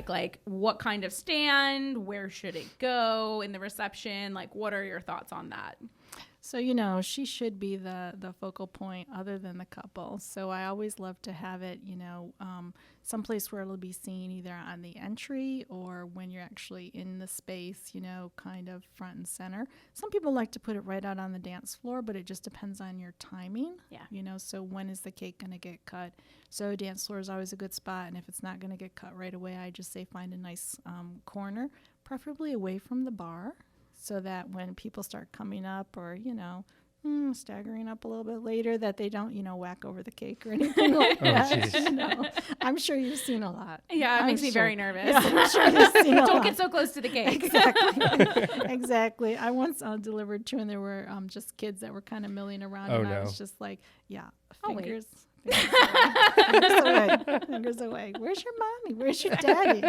cake? Like, what kind of stand? Where should it go in the reception? Like, what are your thoughts on that? So, she should be the focal point other than the couple. So I always love to have it, someplace where it'll be seen either on the entry or when you're actually in the space, kind of front and center. Some people like to put it right out on the dance floor, but it just depends on your timing. Yeah. So when is the cake going to get cut? So dance floor is always a good spot. And if it's not going to get cut right away, I just say find a nice corner, preferably away from the bar, so that when people start coming up or, staggering up a little bit later, that they don't, whack over the cake or anything like that. I'm sure you've seen a lot. Yeah, it makes me very nervous. Yeah, I'm sure you've seen a lot. Don't get so close to the cake. Exactly. I once delivered two, and there were just kids that were kind of milling around, and I was just like, fingers. Fingers away. Where's your mommy? Where's your daddy?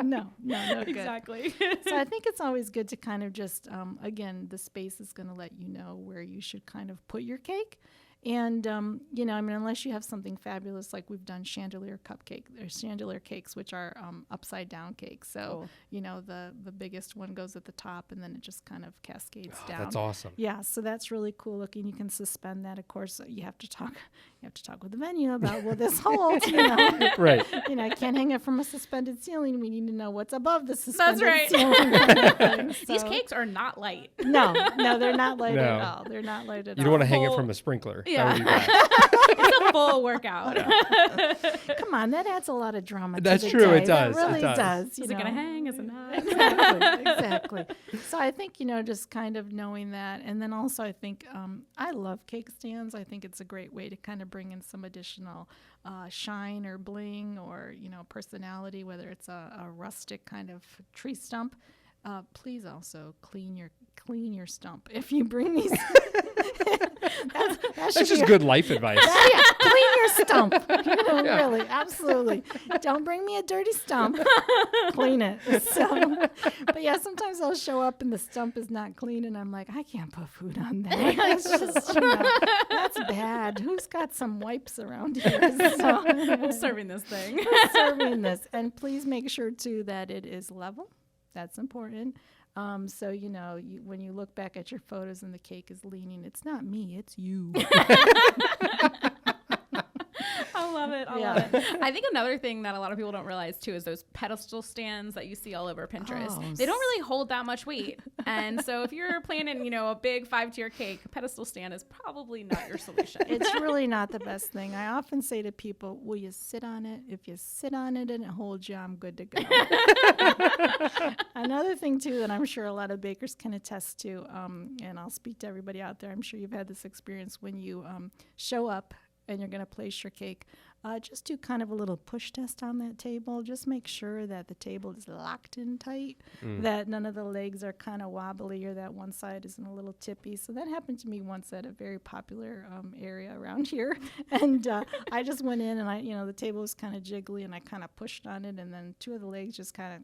No good. Exactly. So I think it's always good to kind of just, again, the space is going to let you know where you should kind of put your cake. And, unless you have something fabulous, like we've done chandelier cakes, which are upside down cakes. So, the biggest one goes at the top, and then it just kind of cascades down. That's awesome. Yeah, so that's really cool looking. You can suspend that. Of course, you have to talk with the venue about, will this hold? Right. I can't hang it from a suspended ceiling. We need to know what's above the suspended That's right. ceiling. Kind of thing. So, these cakes are not light. No, they're not light at all. They're not light at all. You don't want to hang it from a sprinkler. Yeah. It's a full workout. Come on, that adds a lot of drama. That's to the true. day. It does. That really it does. does. Is it going to hang? Is it not? Exactly. So I think, just kind of knowing that. And then also I think I love cake stands. I think it's a great way to kind of bring in some additional shine or bling or, personality, whether it's a rustic kind of tree stump. Please also clean your stump. If you bring these, that's just good life advice. Clean your stump. Really, absolutely. Don't bring me a dirty stump. Clean it. So, but sometimes I'll show up and the stump is not clean, and I'm like, I can't put food on that. It's just, that's bad. Who's got some wipes around here? So, Who's serving this thing? Who's serving this? And please make sure too that it is level. That's important. So, when you look back at your photos and the cake is leaning, it's not me, it's you. I love it. I love it. I think another thing that a lot of people don't realize too is those pedestal stands that you see all over Pinterest. They don't really hold that much weight. And so if you're planning, a big 5-tier cake, pedestal stand is probably not your solution. It's really not the best thing. I often say to people, will you sit on it? If you sit on it and it holds you, I'm good to go. Another thing too that I'm sure a lot of bakers can attest to, and I'll speak to everybody out there, I'm sure you've had this experience when you show up and you're going to place your cake, just do kind of a little push test on that table. Just make sure that the table is locked in tight, that none of the legs are kind of wobbly or that one side isn't a little tippy. So that happened to me once at a very popular area around here. And I just went in and the table was kind of jiggly and I kind of pushed on it, and then two of the legs just kind of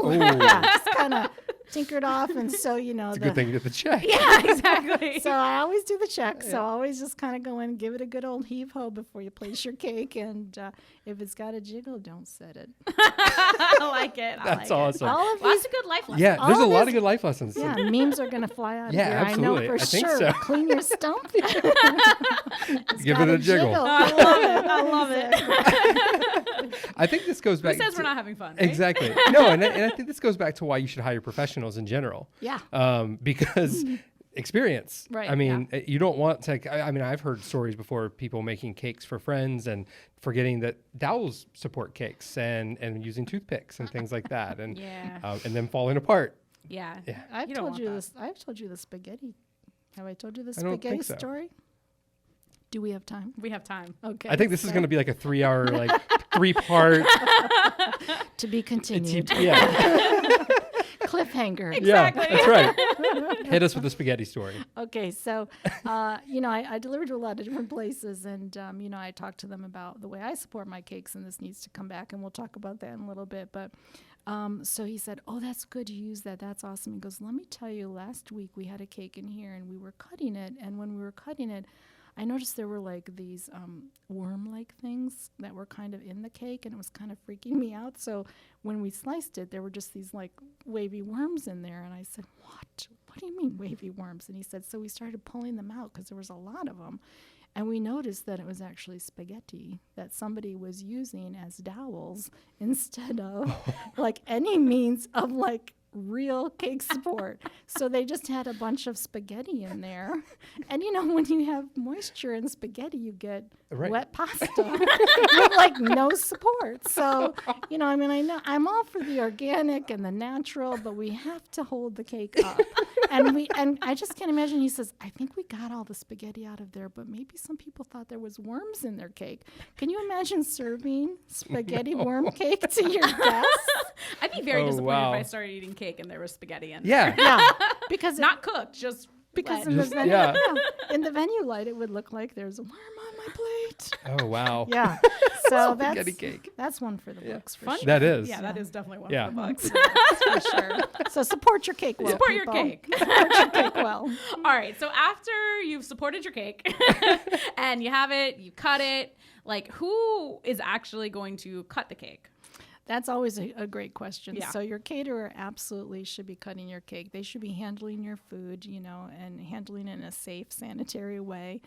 just kind of tinkered off, and so it's a good thing to get the check. Yeah, exactly. So I always do the check. So I always just kind of go in, give it a good old heave ho before you place your cake, and if it's got a jiggle, don't set it. I like it. That's awesome. Lots of good life lessons. Yeah, there's a lot of good life lessons. Yeah, memes are gonna fly out of here. Absolutely. I know for think sure. So. Clean your stump. Give it a jiggle. I love it. I think this goes back. Who says we're not having fun? Right? Exactly. No, and I think this goes back to why you should hire professionals in general. Yeah. Because experience. Right. I mean, you don't want to. I mean, I've heard stories before of people making cakes for friends and forgetting that dowels support cakes and using toothpicks and things like that, and and then falling apart. Yeah. I've told you the spaghetti. Have I told you the I don't spaghetti think so. story? Do we have time? We have time. Okay. I think this is going to be like a 3-hour, 3-part. To be continued. Yeah. Cliffhanger. Exactly. Yeah, that's right. Hit us with the spaghetti story. Okay, so, I delivered to a lot of different places, and, I talked to them about the way I support my cakes, and this needs to come back, and we'll talk about that in a little bit. But so he said, oh, that's good you use that. That's awesome. He goes, let me tell you, last week we had a cake in here, and we were cutting it, and when we were cutting it, I noticed there were like these worm-like things that were kind of in the cake, and it was kind of freaking me out. So when we sliced it, there were just these like wavy worms in there, and I said, "What? What do you mean wavy worms?" And he said, "So we started pulling them out because there was a lot of them." And we noticed that it was actually spaghetti that somebody was using as dowels instead of like any means of like real cake support. So they just had a bunch of spaghetti in there. And you know, when you have moisture in spaghetti, you get wet pasta with like no support. So, you know, I mean, I know I'm all for the organic and the natural, but we have to hold the cake up. And I just can't imagine. He says, "I think we got all the spaghetti out of there, but maybe some people thought there was worms in their cake." Can you imagine serving spaghetti worm cake to your guests? I'd be very disappointed if I started eating cake and there was spaghetti in Yeah. there. Yeah, because not cooked, just because wet. in the venue light, it would look like there's a worm on my plate. Oh, wow. Yeah. So Spaghetti cake. that's one for the books for Fun. sure. That is. Yeah, that is definitely one Yeah. of the books. For sure. So support your cake well. Support people. your cake. Support your cake well. All right. So after you've supported your cake and you have it, you cut it, like who is actually going to cut the cake? That's always a great question. Yeah. So your caterer absolutely should be cutting your cake. They should be handling your food, you know, and handling it in a safe, sanitary way.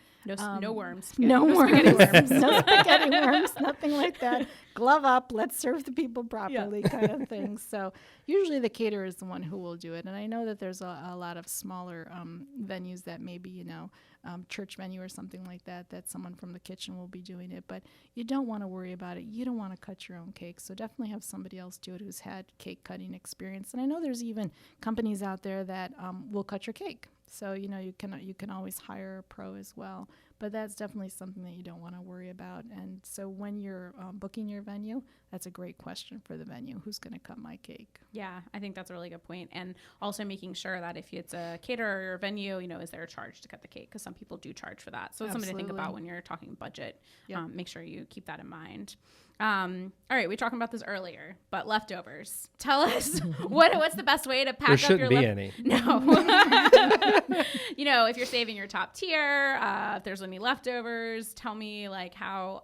No worms. No worms. spaghetti worms. No spaghetti worms. Nothing like that. Glove up. Let's serve the people properly, kind of thing. So usually the caterer is the one who will do it. And I know that there's a lot of smaller venues that maybe, you know, church venue or something like that, that someone from the kitchen will be doing it. But you don't want to worry about it. You don't want to cut your own cake. So definitely have somebody else do it who's had cake cutting experience. And I know there's even companies out there that will cut your cake. So, you know, you can always hire a pro as well. But that's definitely something that you don't want to worry about. And so when you're booking your venue, that's a great question for the venue. Who's going to cut my cake? Yeah, I think that's a really good point. And also making sure that if it's a caterer or a venue, you know, is there a charge to cut the cake? Because some people do charge for that. So it's something to think about when you're talking budget. Yep. Make sure you keep that in mind. All right, we were talking about this earlier, but leftovers. Tell us what's the best way to pack There up your shouldn't be any. No. You know, if you're saving your top tier, if there's any leftovers, tell me like how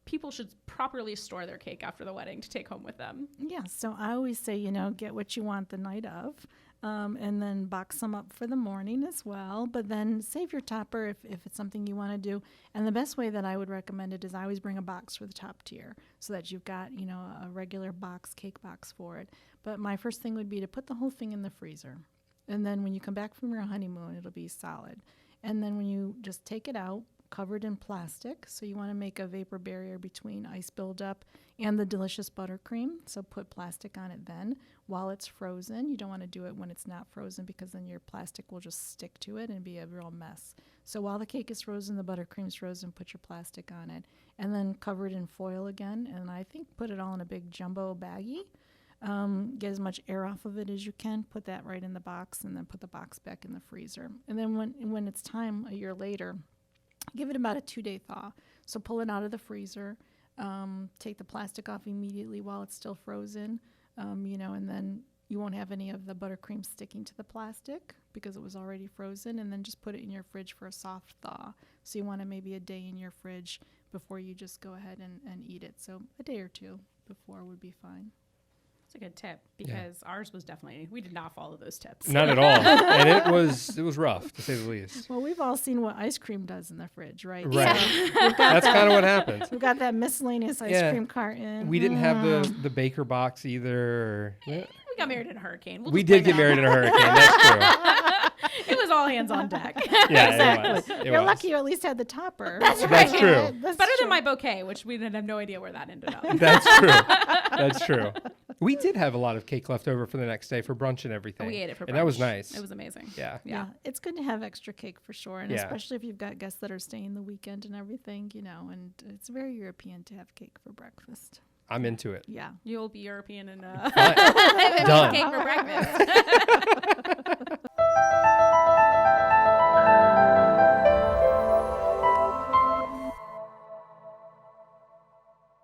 people should properly store their cake after the wedding to take home with them. Yeah, so I always say, you know, get what you want the night of, and then box them up for the morning as well. But then save your topper if it's something you want to do. And the best way that I would recommend it is I always bring a box for the top tier so that you've got, you know, a regular box, cake box for it. But my first thing would be to put the whole thing in the freezer. And then when you come back from your honeymoon, it'll be solid. And then when you just take it out, covered in plastic. So you want to make a vapor barrier between ice buildup and the delicious buttercream. So put plastic on it then while it's frozen. You don't want to do it when it's not frozen because then your plastic will just stick to it and be a real mess. So while the cake is frozen, the buttercream's frozen, put your plastic on it and then cover it in foil again. And I think put it all in a big jumbo baggie. Get as much air off of it as you can. Put that right in the box and then put the box back in the freezer. And then when it's time a year later, give it about a 2-day thaw. So pull it out of the freezer, take the plastic off immediately while it's still frozen, you know, and then you won't have any of the buttercream sticking to the plastic because it was already frozen, and then just put it in your fridge for a soft thaw. So you want it maybe a day in your fridge before you just go ahead and eat it. So a day or two before would be fine. That's a good tip because ours was we did not follow those tips. Not at all. And it was rough, to say the least. Well, we've all seen what ice cream does in the fridge, right? Right. So That's kind of what happens. we've got that miscellaneous ice cream carton. We didn't have the baker box either. We got married in a hurricane. We did get married in a hurricane. That's true. It was all hands on deck. Yeah, Exactly. it You're was. lucky you at least had the topper. That's right. That's true. It's better than my bouquet, which we didn't have no idea where that ended up. That's true. That's true. We did have a lot of cake left over for the next day for brunch and everything. We ate it for brunch. And that was nice. It was amazing. Yeah. Yeah, it's good to have extra cake for sure, and Yeah. especially if you've got guests that are staying the weekend and everything, you know, and it's very European to have cake for breakfast. I'm into it. Yeah. You'll be European and Done. cake for breakfast.